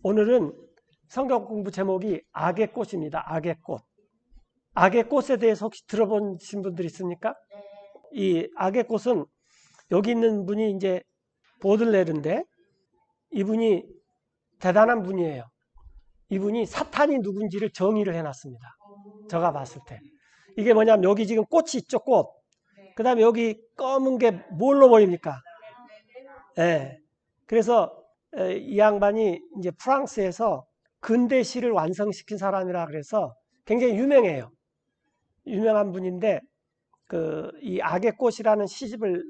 오늘은 성경 공부 제목이 악의 꽃입니다. 악의 꽃. 악의 꽃에 대해서 혹시 들어보신 분들 있습니까? 이 악의 꽃은 여기 있는 분이 이제 보들레르인데 이분이 대단한 분이에요. 이분이 사탄이 누군지를 정의를 해놨습니다. 제가 봤을 때. 이게 뭐냐면 여기 지금 꽃이 있죠, 꽃. 그 다음에 여기 검은 게 뭘로 보입니까? 네. 그래서 이 양반이 이제 프랑스에서 근대시를 완성시킨 사람이라 그래서 굉장히 유명해요. 유명한 분인데 이 악의 꽃이라는 시집을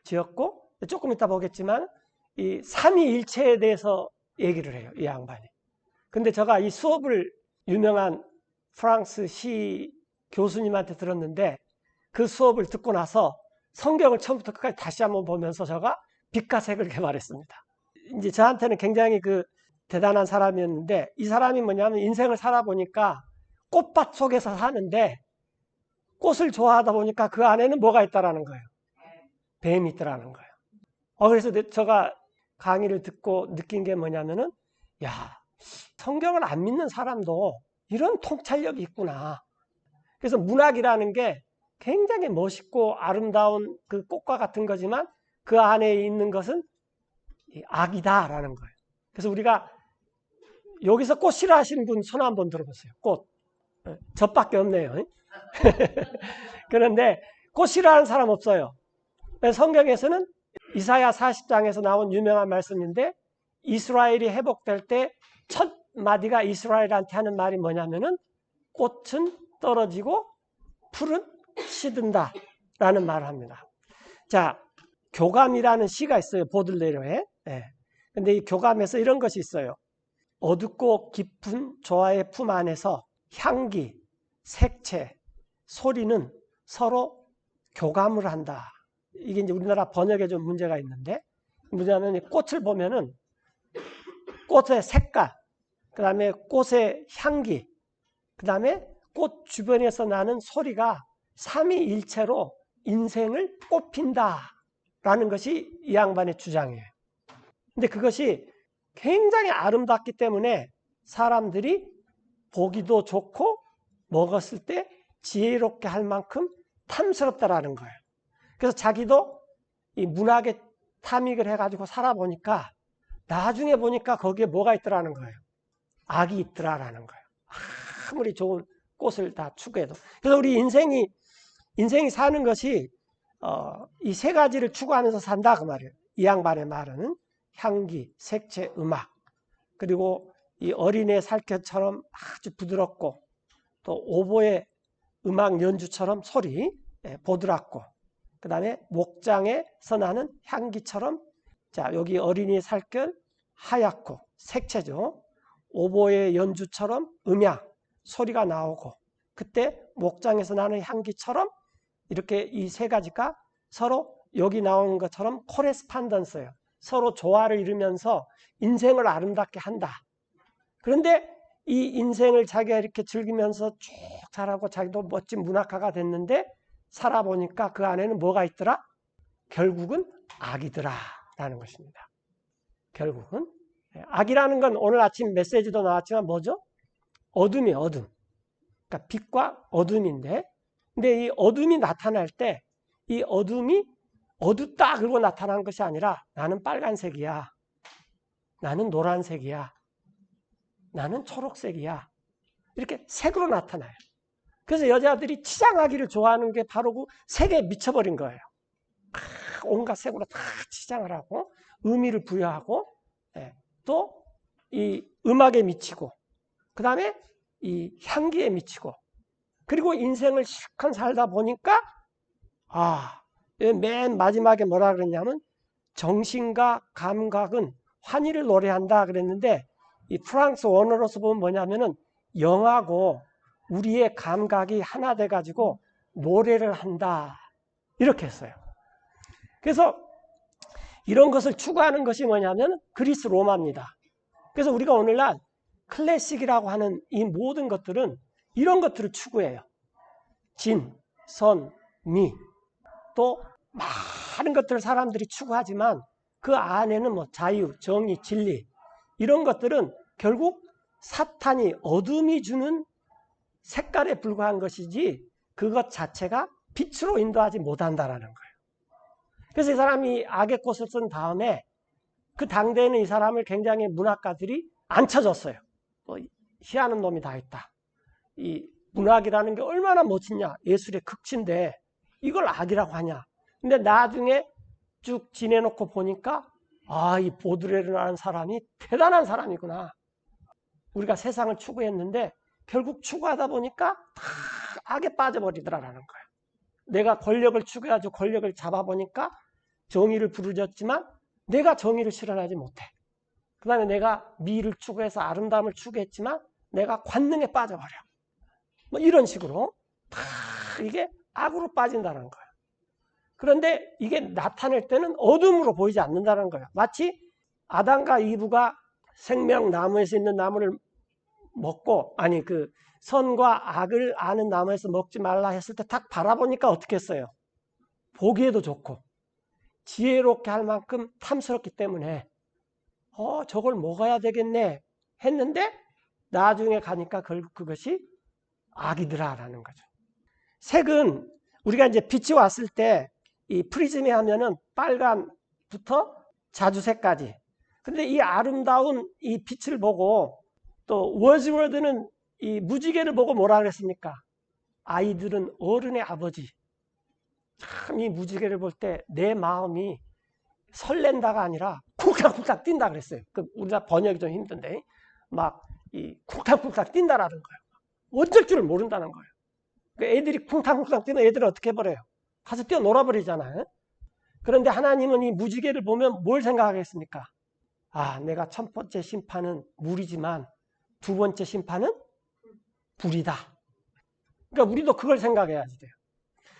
지었고 조금 이따 보겠지만 이 삼위일체에 대해서 얘기를 해요. 이 양반이. 근데 제가 이 수업을 유명한 프랑스 시 교수님한테 들었는데 그 수업을 듣고 나서 성경을 처음부터 끝까지 다시 한번 보면서 제가 빛과 색을 개발했습니다. 이제 저한테는 굉장히 대단한 사람이었는데 이 사람이 뭐냐면 인생을 살아보니까 꽃밭 속에서 사는데 꽃을 좋아하다 보니까 그 안에는 뭐가 있다라는 거예요. 뱀이 있더라는 거예요. 그래서 제가 강의를 듣고 느낀 게 뭐냐면은 야, 성경을 안 믿는 사람도 이런 통찰력이 있구나. 그래서 문학이라는 게 굉장히 멋있고 아름다운 그 꽃과 같은 거지만 그 안에 있는 것은 악이다라는 거예요. 그래서 우리가 여기서 꽃 싫어하시는 분 손 한번 들어보세요. 꽃. 저밖에 없네요. 그런데 꽃 싫어하는 사람 없어요. 성경에서는 이사야 40장에서 나온 유명한 말씀인데 이스라엘이 회복될 때 첫 마디가 이스라엘한테 하는 말이 뭐냐면은 꽃은 떨어지고 풀은 시든다 라는 말을 합니다. 자, 교감이라는 시가 있어요. 보들레르에. 근데 이 교감에서 이런 것이 있어요. 어둡고 깊은 조화의 품 안에서 향기, 색채, 소리는 서로 교감을 한다. 이게 이제 우리나라 번역에 좀 문제가 있는데, 뭐냐면 꽃을 보면은 꽃의 색깔, 그 다음에 꽃의 향기, 그 다음에 꽃 주변에서 나는 소리가 삼위일체로 인생을 꽃핀다라는 것이 이 양반의 주장이에요. 근데 그것이 굉장히 아름답기 때문에 사람들이 보기도 좋고 먹었을 때 지혜롭게 할 만큼 탐스럽다라는 거예요. 그래서 자기도 이 문학에 탐닉을 해가지고 살아보니까 나중에 보니까 거기에 뭐가 있더라는 거예요. 악이 있더라라는 거예요. 아무리 좋은 꽃을 다 추구해도. 그래서 우리 인생이 사는 것이 이 세 가지를 추구하면서 산다 그 말이에요. 이 양반의 말은 향기, 색채, 음악, 그리고 이 어린애 살결처럼 아주 부드럽고 또 오보의 음악 연주처럼 소리 보드랍고, 그 다음에 목장에서 나는 향기처럼, 자 여기 어린이 살결 하얗고 색채죠. 오보의 연주처럼 음향 소리가 나오고, 그때 목장에서 나는 향기처럼 이렇게 이 세 가지가 서로 여기 나오는 것처럼 코레스판던스예요. 서로 조화를 이루면서 인생을 아름답게 한다. 그런데 이 인생을 자기가 이렇게 즐기면서 쭉 자라고 자기도 멋진 문학가가 됐는데 살아보니까 그 안에는 뭐가 있더라? 결국은 악이더라 라는 것입니다. 결국은 악이라는 건 오늘 아침 메시지도 나왔지만 뭐죠? 어둠이에요. 어둠. 그러니까 빛과 어둠인데, 근데 이 어둠이 나타날 때 이 어둠이 어둡다 그러고 나타나는 것이 아니라 나는 빨간색이야, 나는 노란색이야, 나는 초록색이야, 이렇게 색으로 나타나요. 그래서 여자들이 치장하기를 좋아하는 게 바로 그 색에 미쳐버린 거예요. 온갖 색으로 다 치장을 하고 의미를 부여하고 또 이 음악에 미치고, 그 다음에 이 향기에 미치고, 그리고 인생을 실컷 살다 보니까 맨 마지막에 뭐라 그랬냐면 정신과 감각은 환희를 노래한다 그랬는데, 이 프랑스 원어로서 보면 뭐냐면은 영하고 우리의 감각이 하나 돼가지고 노래를 한다 이렇게 했어요. 그래서 이런 것을 추구하는 것이 뭐냐면 그리스 로마입니다. 그래서 우리가 오늘날 클래식이라고 하는 이 모든 것들은 이런 것들을 추구해요. 진, 선, 미, 또 많은 것들을 사람들이 추구하지만 그 안에는 뭐 자유, 정의, 진리 이런 것들은 결국 사탄이 어둠이 주는 색깔에 불과한 것이지 그것 자체가 빛으로 인도하지 못한다라는 거예요. 그래서 이 사람이 악의 꽃을 쓴 다음에 그 당대에는 이 사람을 굉장히 문학가들이 안 쳐줬어요. 희한한 놈이 다 있다. 이 문학이라는 게 얼마나 멋지냐. 예술의 극치인데 이걸 악이라고 하냐. 근데 나중에 쭉 지내놓고 보니까 이 보드레르라는 사람이 대단한 사람이구나. 우리가 세상을 추구했는데 결국 추구하다 보니까 다 악에 빠져버리더라라는 거예요. 내가 권력을 추구해가지고 권력을 잡아보니까 정의를 부르짖지만 내가 정의를 실현하지 못해. 그 다음에 내가 미를 추구해서 아름다움을 추구했지만 내가 관능에 빠져버려. 뭐 이런 식으로 다 이게 악으로 빠진다는 거예요. 그런데 이게 나타낼 때는 어둠으로 보이지 않는다는 거예요. 마치 아담과 이브가 생명나무에서 있는 나무를 먹고 그 선과 악을 아는 나무에서 먹지 말라 했을 때 딱 바라보니까 어떻게 했어요? 보기에도 좋고 지혜롭게 할 만큼 탐스럽기 때문에 저걸 먹어야 되겠네 했는데 나중에 가니까 결국 그것이 악이더라라는 거죠. 색은 우리가 이제 빛이 왔을 때 이 프리즘에 하면은 빨간부터 자주색까지. 근데 이 아름다운 이 빛을 보고 또 워즈워드는 이 무지개를 보고 뭐라 그랬습니까? 아이들은 어른의 아버지. 참 이 무지개를 볼 때 내 마음이 설렌다가 아니라 쿵탕쿵탕 뛴다 그랬어요. 우리가 번역이 좀 힘든데 막 이 쿵탕쿵탕 뛴다라는 거예요. 어쩔 줄 모른다는 거예요. 애들이 쿵탕쿵탕 뛰면 애들은 어떻게 해버려요? 가서 뛰어놀아버리잖아요. 그런데 하나님은 이 무지개를 보면 뭘 생각하겠습니까? 내가 첫 번째 심판은 물이지만 두 번째 심판은 불이다. 그러니까 우리도 그걸 생각해야지 돼요.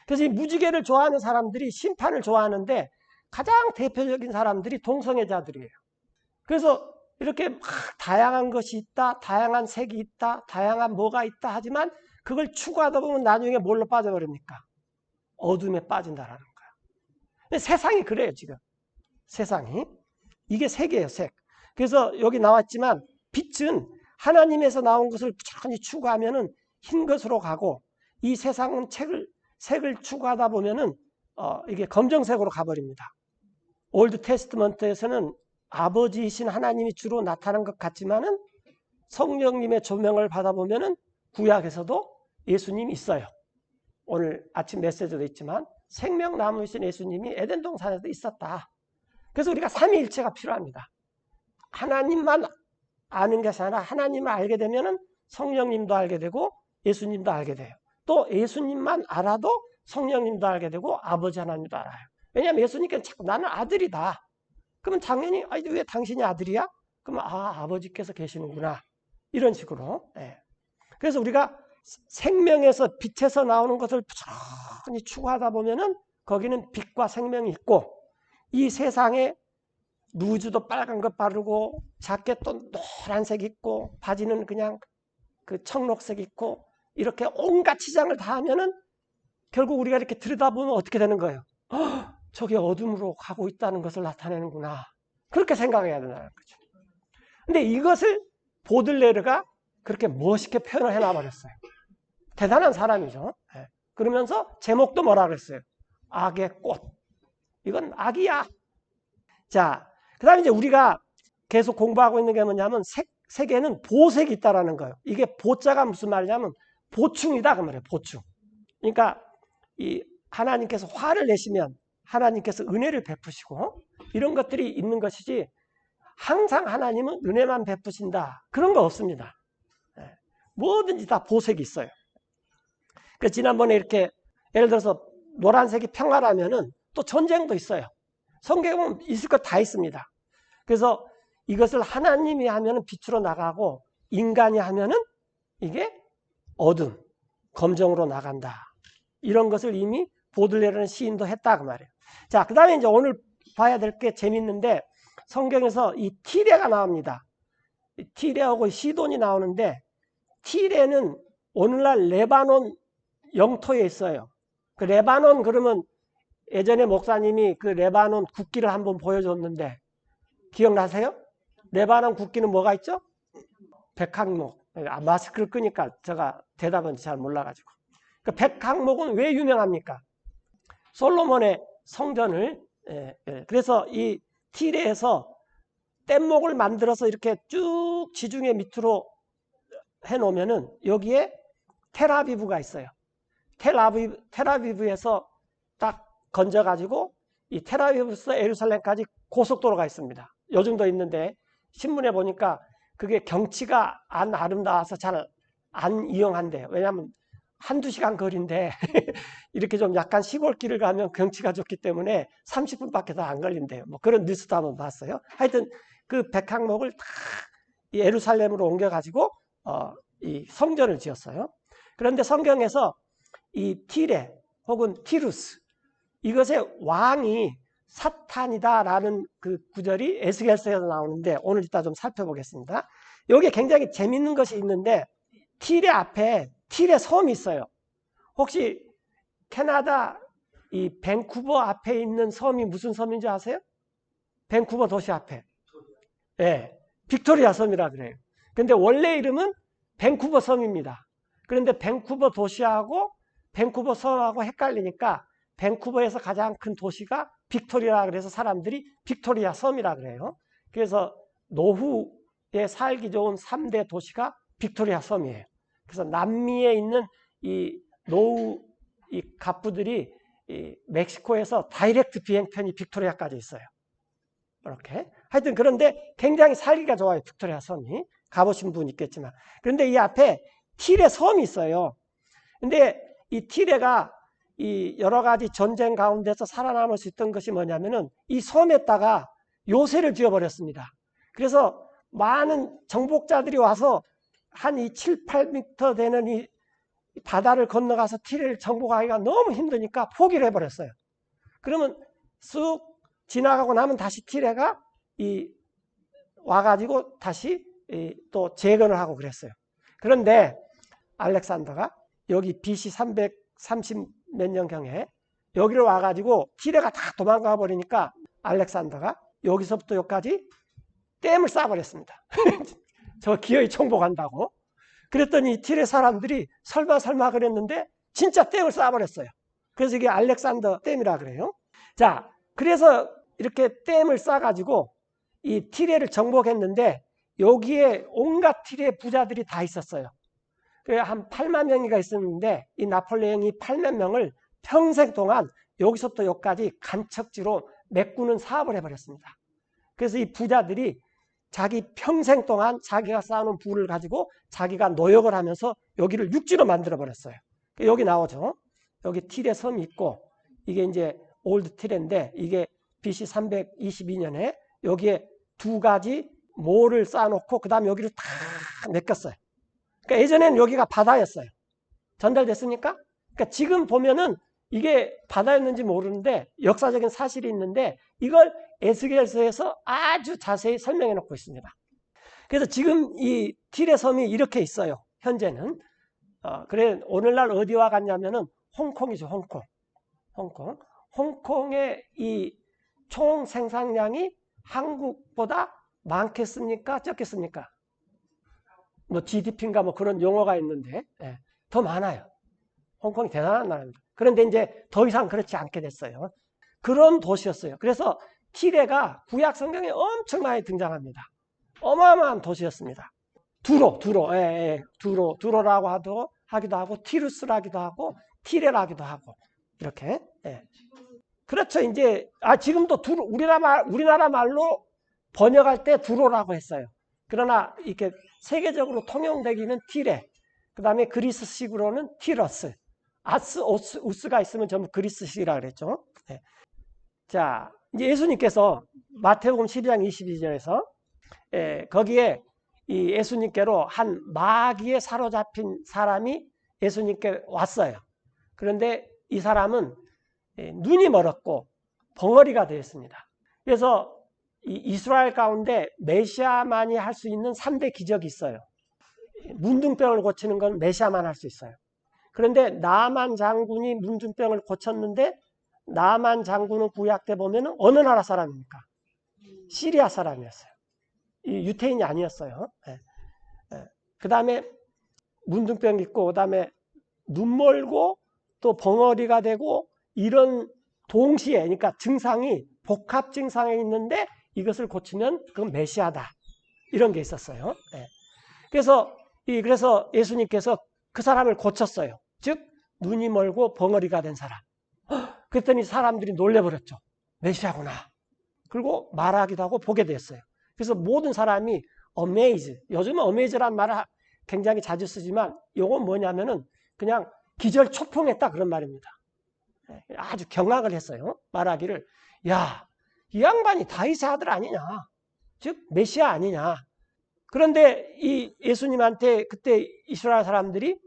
그래서 이 무지개를 좋아하는 사람들이 심판을 좋아하는데 가장 대표적인 사람들이 동성애자들이에요. 그래서 이렇게 막 다양한 것이 있다, 다양한 색이 있다, 다양한 뭐가 있다 하지만 그걸 추구하다 보면 나중에 뭘로 빠져버립니까? 어둠에 빠진다라는 거예요. 근데 세상이 그래요, 지금. 세상이. 이게 색이에요, 색. 그래서 여기 나왔지만 빛은 하나님에서 나온 것을 부지런히 추구하면은 흰 것으로 가고 이 세상은 색을 추구하다 보면은 이게 검정색으로 가버립니다. 올드 테스트먼트에서는 아버지이신 하나님이 주로 나타난 것 같지만은 성령님의 조명을 받아보면은 구약에서도 예수님이 있어요. 오늘 아침 메시지도 있지만 생명나무이신 예수님이 에덴 동산에도 있었다. 그래서 우리가 삼위일체가 필요합니다. 하나님만 아는 것이 아니라 하나님을 알게 되면은 성령님도 알게 되고 예수님도 알게 돼요. 또 예수님만 알아도 성령님도 알게 되고 아버지 하나님도 알아요. 왜냐하면 예수님께서 자꾸 나는 아들이다. 그러면 당연히 왜 당신이 아들이야? 그러면 아버지께서 계시는구나. 이런 식으로. 그래서 우리가 생명에서 빛에서 나오는 것을 부지런히 추구하다 보면은 거기는 빛과 생명이 있고 이 세상에 루즈도 빨간 것 바르고 자켓도 노란색 있고 바지는 그냥 그 청록색 있고 이렇게 온갖 치장을 다 하면은 결국 우리가 이렇게 들여다보면 어떻게 되는 거예요? 저게 어둠으로 가고 있다는 것을 나타내는구나. 그렇게 생각해야 된다는 거죠. 근데 이것을 보들레르가 그렇게 멋있게 표현을 해놔버렸어요. 대단한 사람이죠. 그러면서 제목도 뭐라 그랬어요? 악의 꽃. 이건 악이야. 자, 그 다음에 이제 우리가 계속 공부하고 있는 게 뭐냐면 색에는 보색이 있다라는 거예요. 이게 보자가 무슨 말이냐면 보충이다 그 말이에요. 보충. 그러니까 이 하나님께서 화를 내시면 하나님께서 은혜를 베푸시고 이런 것들이 있는 것이지 항상 하나님은 은혜만 베푸신다. 그런 거 없습니다. 뭐든지 다 보색이 있어요. 그 지난번에 이렇게 예를 들어서 노란색이 평화라면은 또 전쟁도 있어요. 성경에 보면 있을 것 다 있습니다. 그래서 이것을 하나님이 하면은 빛으로 나가고 인간이 하면은 이게 어둠, 검정으로 나간다. 이런 것을 이미 보들레르는 시인도 했다 그 말이에요. 자, 그 다음에 이제 오늘 봐야 될 게 재밌는데 성경에서 이 티레가 나옵니다. 티레하고 시돈이 나오는데 티레는 오늘날 레바논 영토에 있어요. 그 레바논 그러면 예전에 목사님이 그 레바논 국기를 한번 보여줬는데 기억나세요? 레바논 국기는 뭐가 있죠? 백항목. 마스크를 끄니까 제가 대답은 잘 몰라가지고. 그 백항목은 왜 유명합니까? 솔로몬의 성전을 그래서 이 티레에서 뗏목을 만들어서 이렇게 쭉 지중해 밑으로 해놓으면은 여기에 텔아비브가 있어요. 텔아비브에서 딱 건져가지고 이 텔아비브에서 예루살렘까지 고속도로가 있습니다. 요즘도 있는데 신문에 보니까 그게 경치가 안 아름다워서 잘 안 이용한대요. 왜냐하면 한두 시간 거리인데 이렇게 좀 약간 시골길을 가면 경치가 좋기 때문에 30분밖에 더 안 걸린대요. 뭐 그런 뉴스도 한번 봤어요. 하여튼 그 백항목을 다 예루살렘으로 옮겨가지고 이 성전을 지었어요. 그런데 성경에서 이 티레 혹은 티루스 이것의 왕이 사탄이다라는 그 구절이 에스겔서에서 나오는데 오늘 이따 좀 살펴보겠습니다. 여기에 굉장히 재밌는 것이 있는데 티레 앞에 티레 섬이 있어요. 혹시 캐나다 이 밴쿠버 앞에 있는 섬이 무슨 섬인지 아세요? 밴쿠버 도시 앞에. 네, 빅토리아 섬이라 그래요. 근데 원래 이름은 밴쿠버 섬입니다. 그런데 밴쿠버 도시하고 밴쿠버 섬하고 헷갈리니까 밴쿠버에서 가장 큰 도시가 빅토리아 그래서 사람들이 빅토리아 섬이라 그래요. 그래서 노후에 살기 좋은 3대 도시가 빅토리아 섬이에요. 그래서 남미에 있는 이 노후 이 갑부들이 이 멕시코에서 다이렉트 비행편이 빅토리아까지 있어요. 이렇게. 하여튼 그런데 굉장히 살기가 좋아요. 빅토리아 섬이. 가보신 분 있겠지만. 그런데 이 앞에 티레 섬이 있어요. 근데 이 티레가 이 여러 가지 전쟁 가운데서 살아남을 수 있던 것이 뭐냐면은 이 섬에다가 요새를 지어버렸습니다. 그래서 많은 정복자들이 와서 한 이 7, 8m 되는 이 바다를 건너가서 티레를 정복하기가 너무 힘드니까 포기를 해버렸어요. 그러면 쑥 지나가고 나면 다시 티레가 이 와가지고 다시 또 재건을 하고 그랬어요. 그런데 알렉산더가 여기 BC 330 몇 년경에 여기를 와가지고 티레가 다 도망가 버리니까 알렉산더가 여기서부터 여기까지 댐을 쌓아버렸습니다. 저 기어이 정복한다고. 그랬더니 티레 사람들이 설마 그랬는데 진짜 댐을 쌓아버렸어요. 그래서 이게 알렉산더 댐이라 그래요. 자, 그래서 이렇게 댐을 쌓아가지고 이 티레를 정복했는데 여기에 온갖 티레 부자들이 다 있었어요. 한 8만 명이가 있었는데 이 나폴레옹이 8만 명을 평생 동안 여기서부터 여기까지 간척지로 메꾸는 사업을 해버렸습니다. 그래서 이 부자들이 자기 평생 동안 자기가 쌓아놓은 부를 가지고 자기가 노역을 하면서 여기를 육지로 만들어버렸어요. 여기 나오죠. 여기 티레 섬이 있고 이게 이제 올드 티레인데 이게 BC 322년에 여기에 두 가지 몰을 쌓아놓고 그 다음에 여기를 다 메꿨어요. 그러니까 예전에는 여기가 바다였어요. 전달됐습니까? 그러니까 지금 보면은 이게 바다였는지 모르는데 역사적인 사실이 있는데 이걸 에스겔서에서 아주 자세히 설명해 놓고 있습니다. 그래서 지금 이 티레 섬이 이렇게 있어요. 현재는. 그래 오늘날 어디와 같냐면은 홍콩이죠. 홍콩의 이 총 생산량이 한국보다 많겠습니까? 적겠습니까? 뭐 GDP인가 뭐 그런 용어가 있는데 더 많아요. 홍콩이 대단한 나라입니다. 그런데 이제 더 이상 그렇지 않게 됐어요. 그런 도시였어요. 그래서 티레가 구약 성경에 엄청 많이 등장합니다. 어마어마한 도시였습니다. 두로라고 하기도 하고 티루스라기도 하고 티레라기도 하고 이렇게. 그렇죠. 이제 지금도 우리나라 말로 번역할 때 두로라고 했어요. 그러나 이렇게 세계적으로 통용되기는 티레. 그다음에 그리스식으로는 티러스. 우스가 있으면 전부 그리스식이라 그랬죠. 자, 이제 예수님께서 마태복음 12장 22절에서 거기에 이 예수님께로 한 마귀에 사로잡힌 사람이 예수님께 왔어요. 그런데 이 사람은 눈이 멀었고 벙어리가 되었습니다. 그래서 이 이스라엘 가운데 메시아만이 할 수 있는 3대 기적이 있어요. 문둥병을 고치는 건 메시아만 할 수 있어요. 그런데 나만 장군이 문둥병을 고쳤는데 나만 장군은 구약 때 보면 어느 나라 사람입니까? 시리아 사람이었어요. 이 유태인이 아니었어요. 그 다음에 문둥병 있고, 그 다음에 눈 멀고 또 벙어리가 되고, 이런 동시에, 그러니까 증상이 복합 증상이 있는데 이것을 고치면 그건 메시아다. 이런 게 있었어요. 그래서 예수님께서 그 사람을 고쳤어요. 즉 눈이 멀고 벙어리가 된 사람. 그랬더니 사람들이 놀래버렸죠. 메시아구나. 그리고 말하기도 하고 보게 됐어요. 그래서 모든 사람이 amaze, 요즘은 amaze라는 말을 굉장히 자주 쓰지만 이건 뭐냐면은 그냥 기절초풍했다 그런 말입니다. 아주 경악을 했어요. 말하기를, 야, 이 양반이 다윗의 아들 아니냐, 즉 메시아 아니냐. 그런데 이 예수님한테 그때 이스라엘 사람들이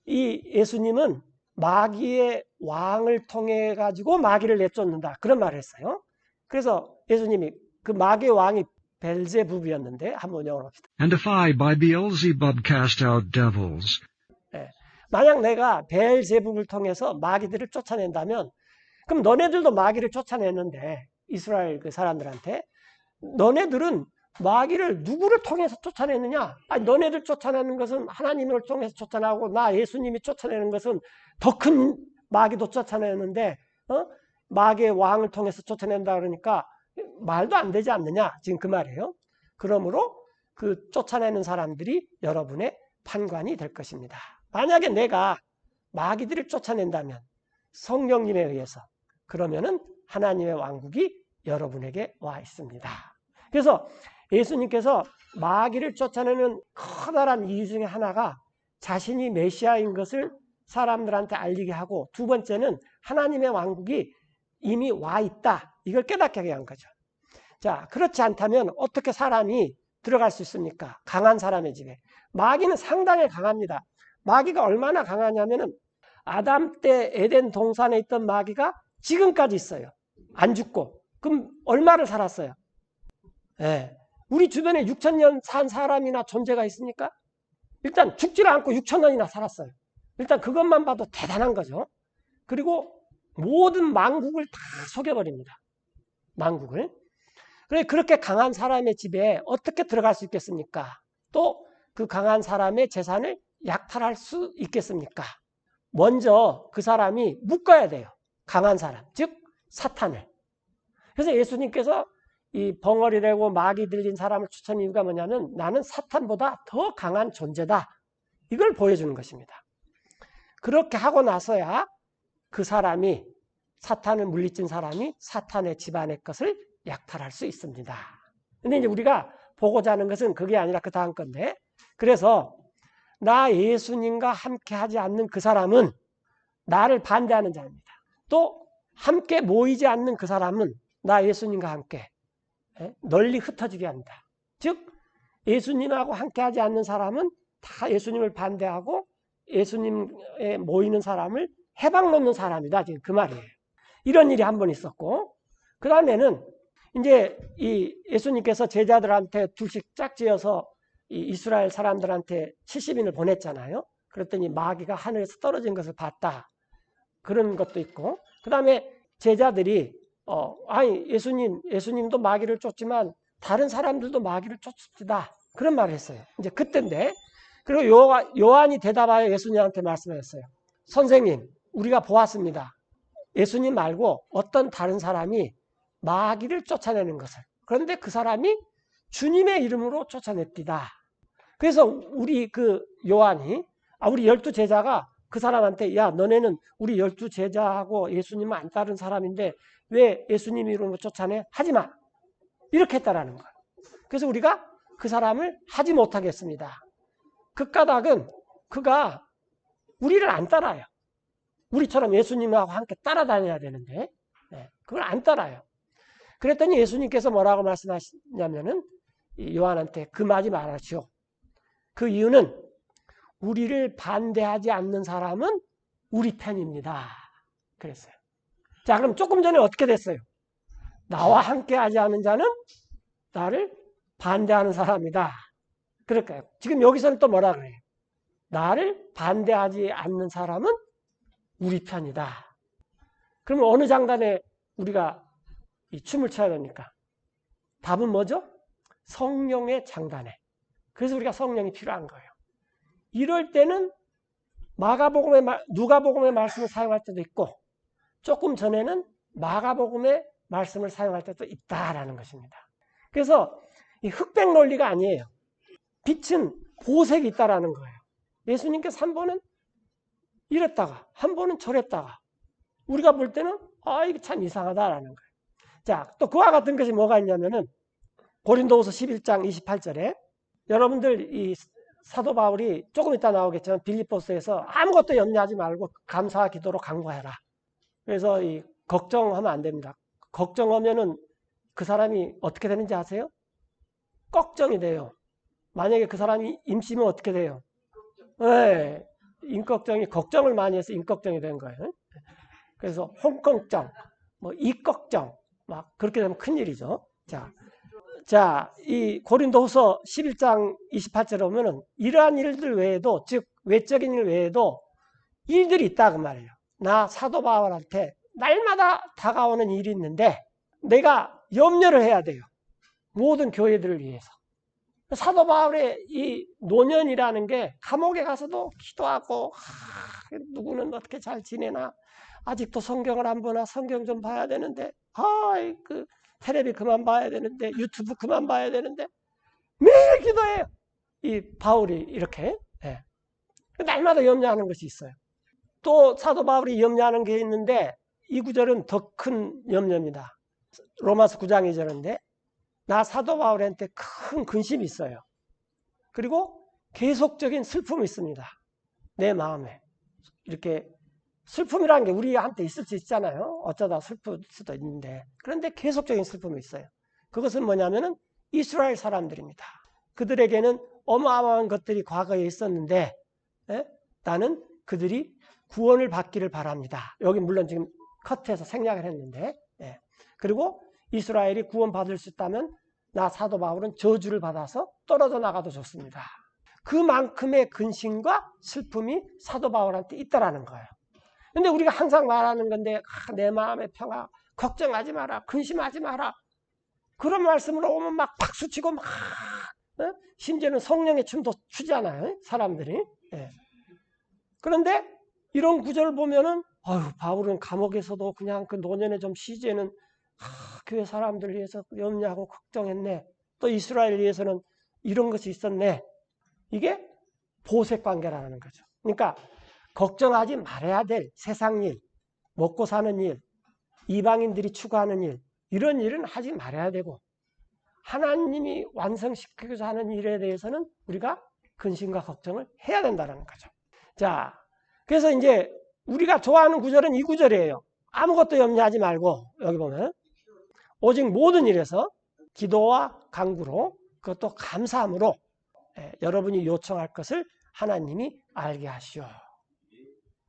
이 예수님은 마귀의 왕을 통해 가지고 마귀를 내쫓는다 그런 말을 했어요. 그래서 예수님이 그 마귀의 왕이 벨제부비였는데 한번 영어로 합시다. And if I by Beelzebub cast out devils. 만약 내가 벨제부를 통해서 마귀들을 쫓아낸다면, 그럼 너네들도 마귀를 쫓아냈는데 이스라엘 그 사람들한테, 너네들은 마귀를 누구를 통해서 쫓아내느냐? 아니, 너네들 쫓아내는 것은 하나님을 통해서 쫓아내고 나 예수님이 쫓아내는 것은 더 큰 마귀도 쫓아내는데 마귀의 왕을 통해서 쫓아낸다 그러니까 말도 안 되지 않느냐? 지금 그 말이에요. 그러므로 그 쫓아내는 사람들이 여러분의 판관이 될 것입니다. 만약에 내가 마귀들을 쫓아낸다면 성령님에 의해서, 그러면은 하나님의 왕국이 여러분에게 와 있습니다. 그래서 예수님께서 마귀를 쫓아내는 커다란 이유 중에 하나가 자신이 메시아인 것을 사람들한테 알리게 하고, 두 번째는 하나님의 왕국이 이미 와 있다. 이걸 깨닫게 하게 한 거죠. 자, 그렇지 않다면 어떻게 사람이 들어갈 수 있습니까? 강한 사람의 집에. 마귀는 상당히 강합니다. 마귀가 얼마나 강하냐면은 아담 때 에덴 동산에 있던 마귀가 지금까지 있어요. 안 죽고. 그럼 얼마를 살았어요? 우리 주변에 6,000년 산 사람이나 존재가 있습니까? 일단 죽지 않고 6,000년이나 살았어요. 일단 그것만 봐도 대단한 거죠. 그리고 모든 만국을 다 속여버립니다. 만국을. 그렇게 강한 사람의 집에 어떻게 들어갈 수 있겠습니까? 또 그 강한 사람의 재산을 약탈할 수 있겠습니까? 먼저 그 사람이 묶어야 돼요. 강한 사람, 즉 사탄을. 그래서 예수님께서 이 벙어리 되고 마귀 들린 사람을 추천한 이유가 뭐냐면, 나는 사탄보다 더 강한 존재다. 이걸 보여주는 것입니다. 그렇게 하고 나서야 그 사람이, 사탄을 물리친 사람이 사탄의 집안의 것을 약탈할 수 있습니다. 근데 이제 우리가 보고자 하는 것은 그게 아니라 그 다음 건데, 그래서 나 예수님과 함께 하지 않는 그 사람은 나를 반대하는 자입니다. 또 함께 모이지 않는 그 사람은 나 예수님과 함께 널리 흩어지게 합니다. 즉 예수님하고 함께 하지 않는 사람은 다 예수님을 반대하고 예수님에 모이는 사람을 해방 놓는 사람이다. 지금 그 말이에요. 이런 일이 한 번 있었고, 그 다음에는 이제 이 예수님께서 제자들한테 둘씩 짝지어서 이 이스라엘 사람들한테 70인을 보냈잖아요. 그랬더니 마귀가 하늘에서 떨어진 것을 봤다. 그런 것도 있고, 그 다음에 제자들이 아니 예수님도 마귀를 쫓지만 다른 사람들도 마귀를 쫓읍시다. 그런 말을 했어요. 이제 그때인데, 그리고 요한이 대답하여 예수님한테 말씀하셨어요. 선생님, 우리가 보았습니다. 예수님 말고 어떤 다른 사람이 마귀를 쫓아내는 것을. 그런데 그 사람이 주님의 이름으로 쫓아냈디다. 그래서 우리 그 요한이, 우리 12제자가 그 사람한테, 야, 너네는 우리 12제자하고 예수님을 안 따른 사람인데 왜 예수님 이름으로 쫓아내? 하지 마. 이렇게 했다라는 거예요. 그래서 우리가 그 사람을 하지 못하게 했습니다. 그 까닭은 그가 우리를 안 따라요. 우리처럼 예수님하고 함께 따라다녀야 되는데 그걸 안 따라요. 그랬더니 예수님께서 뭐라고 말씀하시냐면은 요한한테 금하지 말아시오. 그 이유는 우리를 반대하지 않는 사람은 우리 편입니다. 그랬어요. 자, 그럼 조금 전에 어떻게 됐어요? 나와 함께 하지 않는 자는 나를 반대하는 사람이다. 그럴까요? 지금 여기서는 또 뭐라 그래요? 나를 반대하지 않는 사람은 우리 편이다. 그러면 어느 장단에 우리가 이 춤을 춰야 됩니까? 답은 뭐죠? 성령의 장단에. 그래서 우리가 성령이 필요한 거예요. 이럴 때는 누가복음의 말씀을 사용할 때도 있고 조금 전에는 마가복음의 말씀을 사용할 때도 있다라는 것입니다. 그래서 이 흑백 논리가 아니에요. 빛은 보색이 있다라는 거예요. 예수님께서 한 번은 이랬다가 한 번은 저랬다가 우리가 볼 때는 이게 참 이상하다라는 거예요. 자, 또 그와 같은 것이 뭐가 있냐면은 고린도후서 11장 28절에 여러분들 이 사도 바울이 조금 이따 나오겠지만 빌립보서에서 아무것도 염려하지 말고 감사와 기도로 간구해라. 그래서 이 걱정하면 안 됩니다. 걱정하면은 그 사람이 어떻게 되는지 아세요? 걱정이 돼요. 만약에 그 사람이 임시면 어떻게 돼요? 네, 인걱정이 걱정을 많이 해서 인걱정이 된 거예요. 그래서 홍걱정, 뭐 이걱정, 막 그렇게 되면 큰일이죠. 자, 이 고린도후서 11장 28절에 보면은 이러한 일들 외에도, 즉 외적인 일 외에도 일들이 있다 그 말이에요. 나 사도 바울한테 날마다 다가오는 일이 있는데 내가 염려를 해야 돼요. 모든 교회들을 위해서. 사도 바울의 이 노년이라는 게 감옥에 가서도 기도하고 누구는 어떻게 잘 지내나 아직도 성경을 안 보나 성경 좀 봐야 되는데 그 텔레비 그만 봐야 되는데 유튜브 그만 봐야 되는데 매일 기도해요. 이 바울이 이렇게 날마다 염려하는 것이 있어요. 또 사도 바울이 염려하는 게 있는데 이 구절은 더 큰 염려입니다. 로마서 9장 2절인데 나 사도 바울한테 큰 근심이 있어요. 그리고 계속적인 슬픔이 있습니다. 내 마음에. 이렇게 슬픔이라는 게 우리한테 있을 수 있잖아요. 어쩌다 슬플 수도 있는데. 그런데 계속적인 슬픔이 있어요. 그것은 뭐냐면은 이스라엘 사람들입니다. 그들에게는 어마어마한 것들이 과거에 있었는데 나는 그들이 구원을 받기를 바랍니다. 여기 물론 지금 커트해서 생략을 했는데 그리고 이스라엘이 구원받을 수 있다면 나 사도 바울은 저주를 받아서 떨어져 나가도 좋습니다. 그만큼의 근심과 슬픔이 사도 바울한테 있다라는 거예요. 근데 우리가 항상 말하는 건데 내 마음의 평화, 걱정하지 마라, 근심하지 마라. 그런 말씀으로 오면 막 박수치고 막 심지어는 성령의 춤도 추잖아요. 사람들이. 그런데 이런 구절을 보면은 바울은 감옥에서도 그냥 그 노년에 좀 쉬지에는 교회 사람들 위해서 염려하고 걱정했네. 또 이스라엘 위해서는 이런 것이 있었네. 이게 보색관계라는 거죠. 그러니까 걱정하지 말아야 될 세상 일, 먹고 사는 일, 이방인들이 추구하는 일, 이런 일은 하지 말아야 되고 하나님이 완성시키고자 하는 일에 대해서는 우리가 근심과 걱정을 해야 된다는 거죠. 자, 그래서 이제 우리가 좋아하는 구절은 이 구절이에요. 아무것도 염려하지 말고 여기 보면 오직 모든 일에서 기도와 간구로 그것도 감사함으로 여러분이 요청할 것을 하나님이 알게 하시오.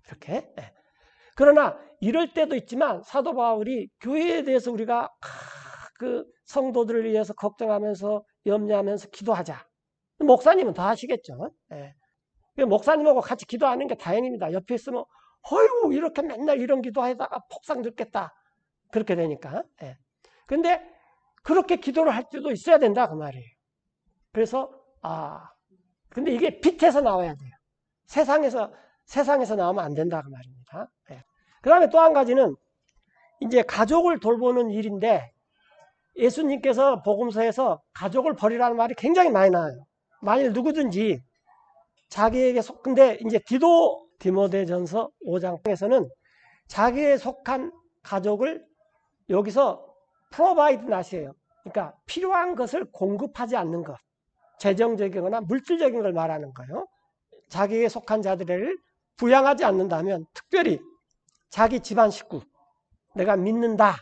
이렇게. 그러나 이럴 때도 있지만 사도 바울이 교회에 대해서 우리가 그 성도들을 위해서 걱정하면서 염려하면서 기도하자. 목사님은 더 하시겠죠. 목사님하고 같이 기도하는 게 다행입니다. 옆에 있으면 어이구 이렇게 맨날 이런 기도하다가 폭삭 늦겠다. 그렇게 되니까. 근데 그렇게 기도를 할 때도 있어야 된다 그 말이에요. 그래서 근데 이게 빛에서 나와야 돼요. 세상에서 나오면 안 된다 그 말입니다. 그 다음에 또 한 가지는 이제 가족을 돌보는 일인데 예수님께서 복음서에서 가족을 버리라는 말이 굉장히 많이 나와요. 만일 누구든지 자기에게 근데 이제 디모데전서 5장에서는 자기에 속한 가족을 여기서 provide not이에요. 그러니까 필요한 것을 공급하지 않는 것. 재정적이거나 물질적인 걸 말하는 거예요. 자기에 속한 자들을 부양하지 않는다면 특별히 자기 집안 식구 내가 믿는다.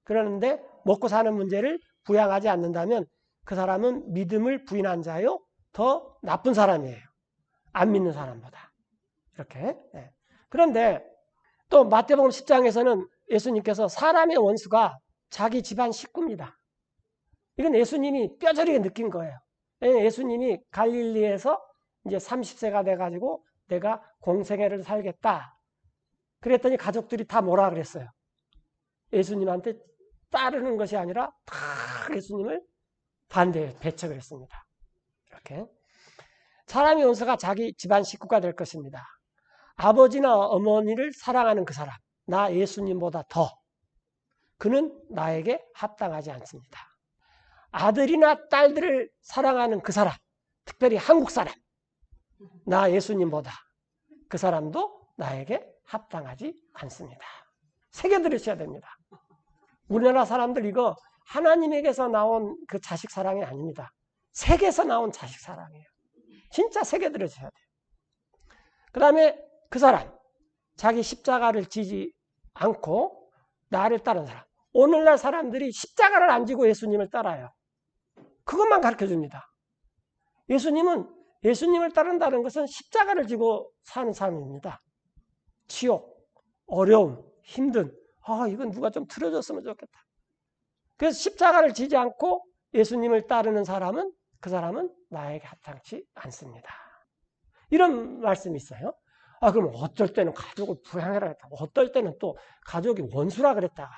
그러는데 먹고 사는 문제를 부양하지 않는다면 그 사람은 믿음을 부인한 자요. 더 나쁜 사람이에요. 안 믿는 사람보다. 이렇게. 그런데 또 마태복음 10장에서는 예수님께서 사람의 원수가 자기 집안 식구입니다. 이건 예수님이 뼈저리게 느낀 거예요. 예수님이 갈릴리에서 이제 30세가 돼가지고 내가 공생애를 살겠다. 그랬더니 가족들이 다 뭐라 그랬어요? 예수님한테 따르는 것이 아니라 다 예수님을 배척을 했습니다. 이렇게. 사람의 원수가 자기 집안 식구가 될 것입니다. 아버지나 어머니를 사랑하는 그 사람, 나 예수님보다 더 그는 나에게 합당하지 않습니다. 아들이나 딸들을 사랑하는 그 사람, 특별히 한국 사람, 나 예수님보다 그 사람도 나에게 합당하지 않습니다. 새겨 들으셔야 됩니다. 우리나라 사람들 이거 하나님에게서 나온 그 자식 사랑이 아닙니다. 세계에서 나온 자식 사랑이에요. 진짜 새겨 들으셔야 돼요. 그 다음에 그 사람, 자기 십자가를 지지 않고 나를 따르는 사람. 오늘날 사람들이 십자가를 안 지고 예수님을 따라요. 그것만 가르쳐 줍니다. 예수님을 따른다는 것은 십자가를 지고 사는 삶입니다. 지옥, 어려움, 힘든, 이건 누가 좀 들어줬으면 좋겠다. 그래서 십자가를 지지 않고 예수님을 따르는 사람은 그 사람은 나에게 합당치 않습니다. 이런 말씀이 있어요. 그럼 어떨 때는 가족을 부양해라 했다. 어떨 때는 또 가족이 원수라 그랬다가.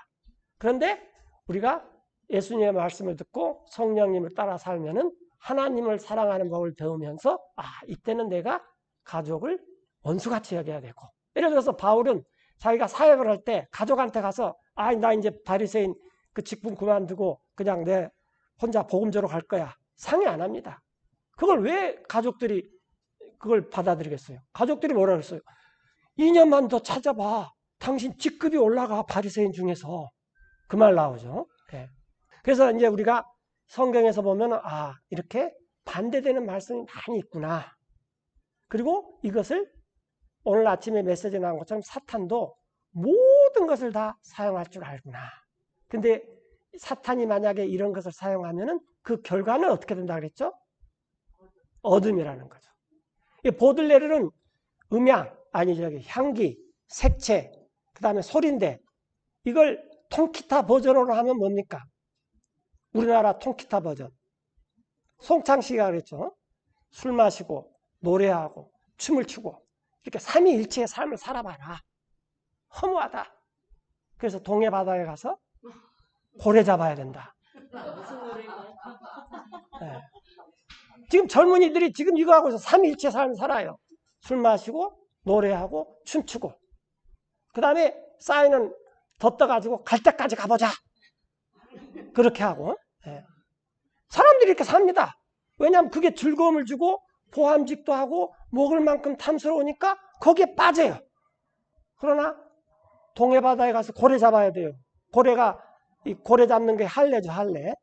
그런데 우리가 예수님의 말씀을 듣고 성령님을 따라 살면은 하나님을 사랑하는 법을 배우면서 이때는 내가 가족을 원수같이 여겨야 되고. 예를 들어서 바울은 자기가 사역을 할 때 가족한테 가서 나 이제 바리새인 그 직분 그만두고 그냥 내 혼자 복음조로 갈 거야. 상의 안 합니다. 그걸 왜 가족들이 그걸 받아들이겠어요? 가족들이 뭐라 그랬어요? 2년만 더 찾아봐. 당신 직급이 올라가 바리새인 중에서. 그 말 나오죠. 네. 그래서 이제 우리가 성경에서 보면 이렇게 반대되는 말씀이 많이 있구나. 그리고 이것을 오늘 아침에 메시지에 나온 것처럼 사탄도 모든 것을 다 사용할 줄 알구나. 근데 사탄이 만약에 이런 것을 사용하면은 그 결과는 어떻게 된다 그랬죠? 어둠이라는 거죠. 보들레르는 향기, 색채, 그 다음에 소리인데 이걸 통기타 버전으로 하면 뭡니까? 우리나라 통기타 버전. 송창식이가 그랬죠. 술 마시고 노래하고 춤을 추고 이렇게 삼위일체의 삶을 살아봐라. 허무하다. 그래서 동해 바다에 가서 고래 잡아야 된다. 네. 지금 젊은이들이 지금 이거 하고 있어. 삼위일체 삶을 살아요. 술 마시고 노래하고 춤추고 그 다음에 사인은 덧떠가지고 갈 때까지 가보자. 그렇게 하고 사람들이 이렇게 삽니다. 왜냐하면 그게 즐거움을 주고 보암직도 하고 먹을 만큼 탐스러우니까 거기에 빠져요. 그러나 동해바다에 가서 고래 잡아야 돼요. 이 고래 잡는 게 할례죠, 할례.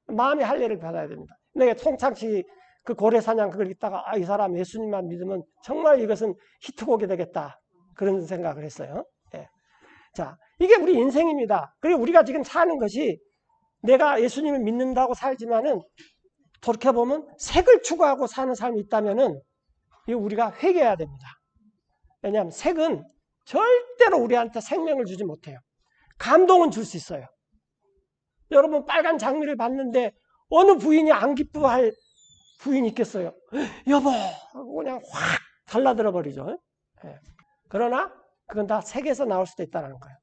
마음의 할례를 받아야 됩니다. 근데 송창식이 그 고래 사냥 그걸 읽다가 이 사람 예수님만 믿으면 정말 이것은 히트곡이 되겠다. 그런 생각을 했어요. 자, 이게 우리 인생입니다. 그리고 우리가 지금 사는 것이 내가 예수님을 믿는다고 살지만은 돌이켜보면 색을 추구하고 사는 삶이 있다면은 이거 우리가 회개해야 됩니다. 왜냐하면 색은 절대로 우리한테 생명을 주지 못해요. 감동은 줄 수 있어요. 여러분 빨간 장미를 봤는데 어느 부인이 안 기뻐할 부인이 있겠어요? 여보! 하고 그냥 확 달라들어 버리죠. 그러나 그건 다 색에서 나올 수도 있다는 거예요.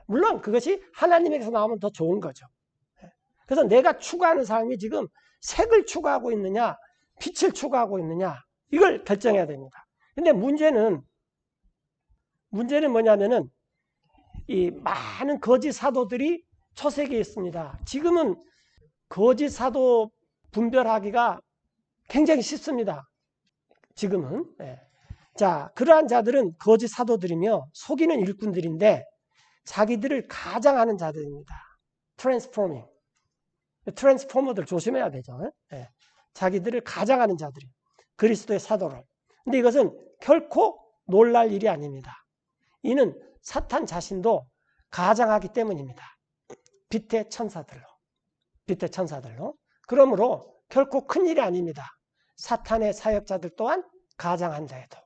물론 그것이 하나님에게서 나오면 더 좋은 거죠. 그래서 내가 추구하는 삶이 지금 색을 추구하고 있느냐, 빛을 추구하고 있느냐, 이걸 결정해야 됩니다. 근데 문제는 뭐냐면은 이 많은 거짓 사도들이 초세기에 있습니다. 지금은 거짓 사도 분별하기가 굉장히 쉽습니다. 지금은. 자, 그러한 자들은 거짓 사도들이며 속이는 일꾼들인데 자기들을 가장하는 자들입니다. 트랜스포머들 조심해야 되죠. 자기들을 가장하는 자들이 그리스도의 사도를. 근데 이것은 결코 놀랄 일이 아닙니다. 이는 사탄 자신도 가장하기 때문입니다. 빛의 천사들로. 그러므로 결코 큰일이 아닙니다. 사탄의 사역자들 또한 가장한다 해도.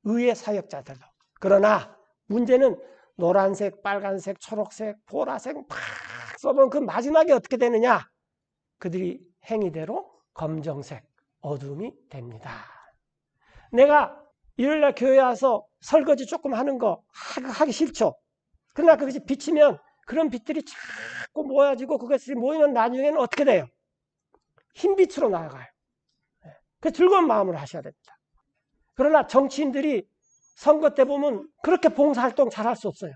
의의 사역자들도. 그러나 문제는 노란색, 빨간색, 초록색, 보라색 막 써보면 그 마지막에 어떻게 되느냐? 그들이 행위대로 검정색, 어둠이 됩니다. 내가 일요일날 교회 와서 설거지 조금 하는 거 하기 싫죠. 그러나 그것이 비치면 그런 빛들이 자꾸 모여지고 그것이 모이면 나중에는 어떻게 돼요? 흰빛으로 나아가요. 그 즐거운 마음으로 하셔야 됩니다. 그러나 정치인들이 선거 때 보면 그렇게 봉사활동 잘 할 수 없어요.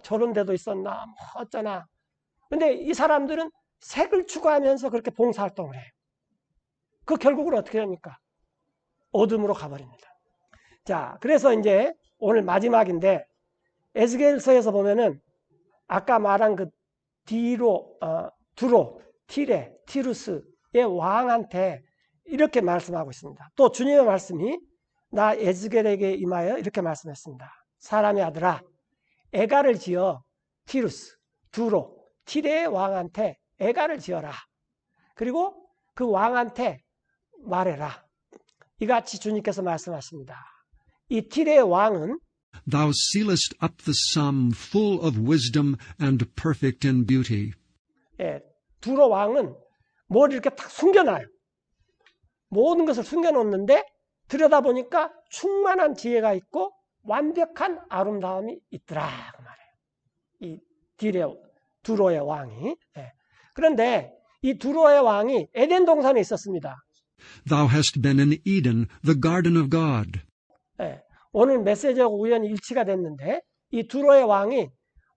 저런 데도 있었나, 어쩌나. 근데 이 사람들은 색을 추구하면서 그렇게 봉사활동을 해요. 그 결국은 어떻게 됩니까? 어둠으로 가버립니다. 자, 그래서 이제 오늘 마지막인데, 에스겔서에서 보면은 아까 말한 그 두로, 티레, 티루스의 왕한테 이렇게 말씀하고 있습니다. 또 주님의 말씀이 나 에스겔에게 임하여 이렇게 말씀했습니다. 사람의 아들아, 애가를 지어 티루스, 두로, 티레의 왕한테 애가를 지어라. 그리고 그 왕한테 말해라. 이같이 주님께서 말씀하십니다. 이 티레의 왕은 Thou sealest up the sum full of wisdom and perfect in beauty. 두로 왕은 뭘 이렇게 딱 숨겨놔요. 모든 것을 숨겨놓는데 들여다보니까 충만한 지혜가 있고 완벽한 아름다움이 있더라 그 말이에요. 이 두로의 왕이. 그런데 이 두로의 왕이 에덴 동산에 있었습니다. Thou hast been in Eden, the garden of God. 오늘 메시지하고 우연히 일치가 됐는데 이 두로의 왕이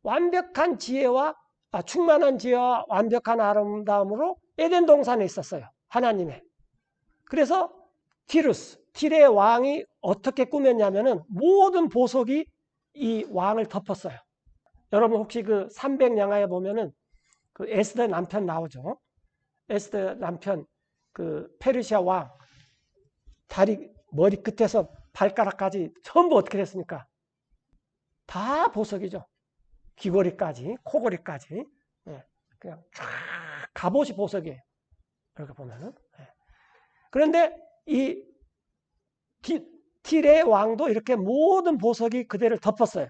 완벽한 지혜와 충만한 지혜와 완벽한 아름다움으로 에덴 동산에 있었어요. 하나님의. 그래서 티레의 왕이 어떻게 꾸몄냐면은 모든 보석이 이 왕을 덮었어요. 여러분 혹시 그 300양화에 보면은 그 에스더 남편 나오죠. 에스더 남편 그 페르시아 왕 다리 머리 끝에서 발가락까지 전부 어떻게 됐습니까? 다 보석이죠. 귀걸이까지, 코걸이까지. 그냥 쫙 갑옷이 보석이에요. 이렇게 보면은. 그런데 이 티레의 왕도 이렇게 모든 보석이 그대를 덮었어요.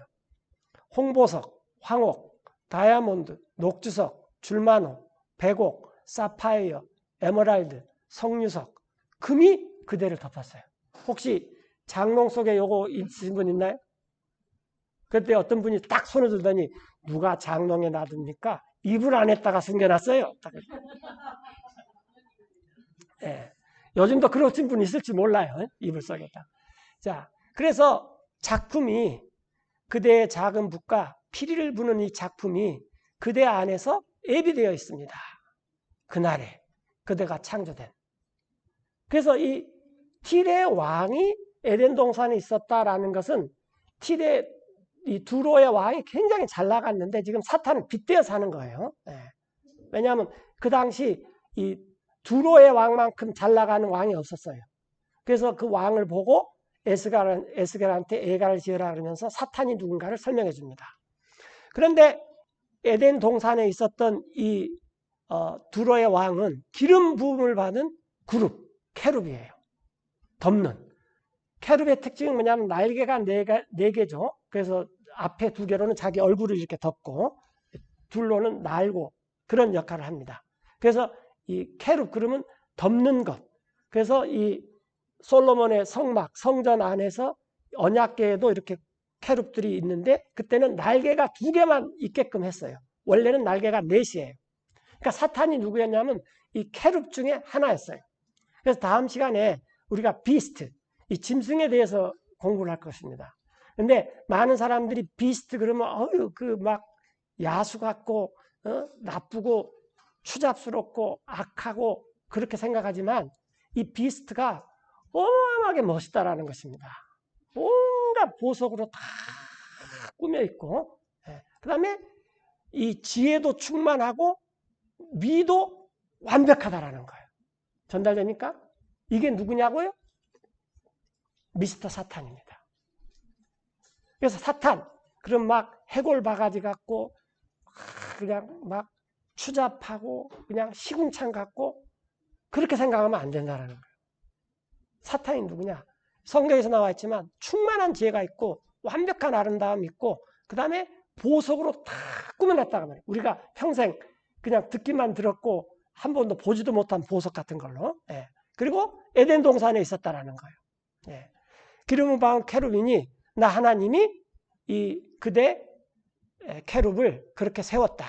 홍보석, 황옥, 다이아몬드, 녹주석, 줄마노, 백옥, 사파이어, 에메랄드, 석류석, 금이 그대를 덮었어요. 혹시 장롱 속에 요거 있으신 분 있나요? 그때 어떤 분이 딱 손을 들더니 누가 장롱에 놔둡니까? 이불 안에다가 숨겨놨어요. 요즘도 그러신 분 있을지 몰라요. 이불 속에다. 자, 그래서 작품이 그대의 작은 붓과 피리를 부는 이 작품이 그대 안에서 예비되어 있습니다. 그날에 그대가 창조된. 그래서 이 티레 왕이 에덴 동산에 있었다라는 것은 이 두로의 왕이 굉장히 잘 나갔는데 지금 사탄은 빗대어 사는 거예요. 왜냐하면 그 당시 이 두로의 왕만큼 잘 나가는 왕이 없었어요. 그래서 그 왕을 보고 에스겔한테 애가를 지으라 그러면서 사탄이 누군가를 설명해 줍니다. 그런데 에덴 동산에 있었던 이 두로의 왕은 기름 부음을 받은 그룹, 캐룹이에요. 덮는. 캐룹의 특징은 뭐냐면 날개가 네 개죠. 그래서 앞에 두 개로는 자기 얼굴을 이렇게 덮고 둘로는 날고 그런 역할을 합니다. 그래서 이 캐룹 그러면 덮는 것. 그래서 이 솔로몬의 성막, 성전 안에서 언약궤에도 이렇게 캐룹들이 있는데 그때는 날개가 두 개만 있게끔 했어요. 원래는 날개가 넷이에요. 그러니까 사탄이 누구였냐면 이 캐룹 중에 하나였어요. 그래서 다음 시간에 우리가 비스트, 이 짐승에 대해서 공부를 할 것입니다. 근데 많은 사람들이 비스트 그러면 그 막 야수 같고 나쁘고 추잡스럽고 악하고 그렇게 생각하지만 이 비스트가 어마어마하게 멋있다라는 것입니다. 온갖 보석으로 다 꾸며 있고, 그 다음에 이 지혜도 충만하고 미도 완벽하다라는 거예요. 전달됩니까? 이게 누구냐고요? 미스터 사탄입니다. 그래서 사탄, 그럼 막 해골 바가지 같고, 그냥 막 추잡하고, 그냥 시궁창 같고, 그렇게 생각하면 안 된다는 거예요. 사탄이 누구냐? 성경에서 나와 있지만 충만한 지혜가 있고 완벽한 아름다움이 있고 그 다음에 보석으로 다 꾸며놨다고 말이에요. 우리가 평생 그냥 듣기만 들었고 한 번도 보지도 못한 보석 같은 걸로. 그리고 에덴 동산에 있었다라는 거예요. 기름을 받은 캐룹이니 나 하나님이 이 그대 캐룹을 그렇게 세웠다.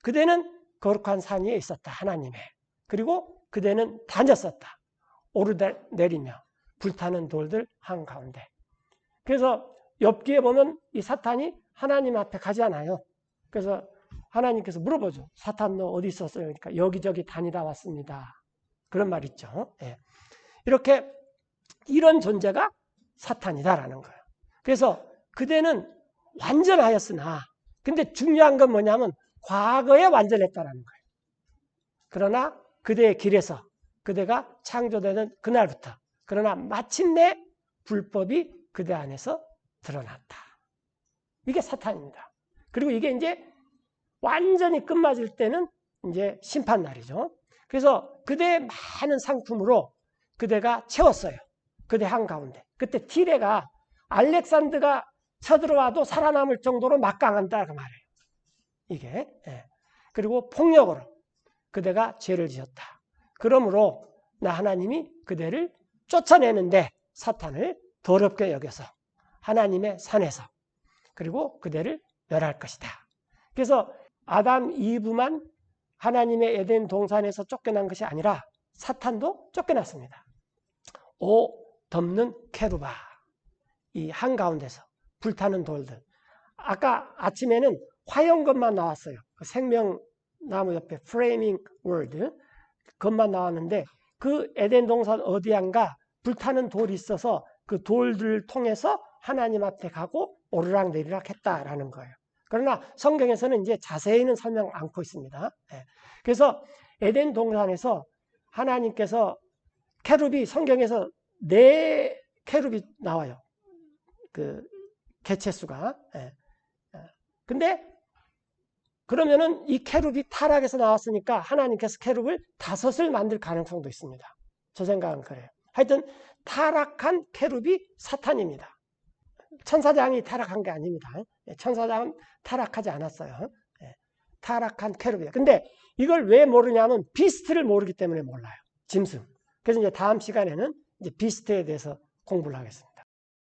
그대는 거룩한 산 위에 있었다. 하나님의. 그리고 그대는 다녔었다. 오르내리며 불타는 돌들 한가운데. 그래서 욥기에 보면 이 사탄이 하나님 앞에 가지 않아요. 그래서 하나님께서 물어보죠. 사탄 너 어디 있었어요? 그러니까 여기저기 다니다 왔습니다. 그런 말 있죠. 예. 이렇게 이런 존재가 사탄이다라는 거예요. 그래서 그대는 완전하였으나 근데 중요한 건 뭐냐면 과거에 완전했다라는 거예요. 그러나 그대의 길에서 그대가 창조되는 그날부터 그러나 마침내 불법이 그대 안에서 드러났다. 이게 사탄입니다. 그리고 이게 이제 완전히 끝맞을 때는 이제 심판날이죠. 그래서 그대의 많은 상품으로 그대가 채웠어요. 그대 한가운데. 그때 티레가 알렉산더가 쳐들어와도 살아남을 정도로 막강한다 그 말이에요. 이게. 예. 그리고 폭력으로 그대가 죄를 지었다. 그러므로 나 하나님이 그대를 쫓아내는데 사탄을 더럽게 여겨서 하나님의 산에서 그리고 그대를 멸할 것이다. 그래서 아담 이브만 하나님의 에덴 동산에서 쫓겨난 것이 아니라 사탄도 쫓겨났습니다. 덮는 케루바, 이 한가운데서 불타는 돌들. 아까 아침에는 화형것만 나왔어요. 그 생명나무 옆에 프레이밍 월드 것만 나왔는데 그 에덴 동산 어디안가 불타는 돌이 있어서 그 돌들을 통해서 하나님 앞에 가고 오르락 내리락 했다라는 거예요. 그러나 성경에서는 이제 자세히는 설명 않고 있습니다. 그래서 에덴 동산에서 하나님께서 케룹이 성경에서 4 나와요. 그 개체수가. 근데 그러면은 이 케룹이 타락해서 나왔으니까 하나님께서 케룹을 5을 만들 가능성도 있습니다. 저 생각은 그래요. 하여튼 타락한 케룹이 사탄입니다. 천사장이 타락한 게 아닙니다. 천사장은 타락하지 않았어요. 타락한 케룹이에요. 근데 이걸 왜 모르냐면 비스트를 모르기 때문에 몰라요. 짐승. 그래서 이제 다음 시간에는 이제 비스트에 대해서 공부를 하겠습니다.